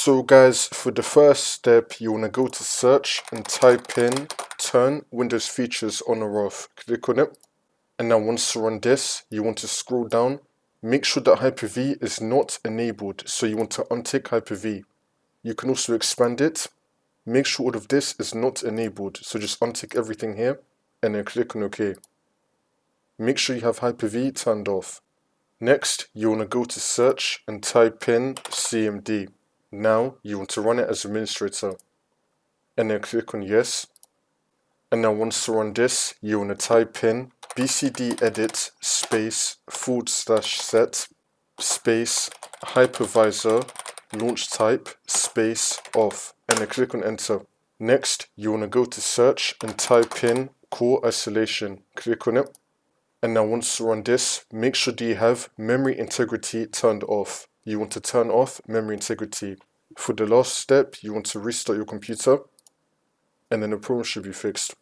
So guys, for the first step, you want to go to search and type in turn Windows features on or off. Click on it. And now once you run this, you want to scroll down. Make sure that Hyper-V is not enabled. So you want to untick Hyper-V. You can also expand it. Make sure all of this is not enabled. So just untick everything here and then click on OK. Make sure you have Hyper-V turned off. Next, you want to go to search and type in CMD. Now, you want to run it as administrator. And then click on yes. And now once you run this, you want to type in bcd edit space /set space hypervisor launch type space off. And then click on enter. Next, you want to go to search and type in core isolation. Click on it. And now once you run this, make sure that you have memory integrity turned off. You want to turn off memory integrity. For the last step, you want to restart your computer, and then the problem should be fixed.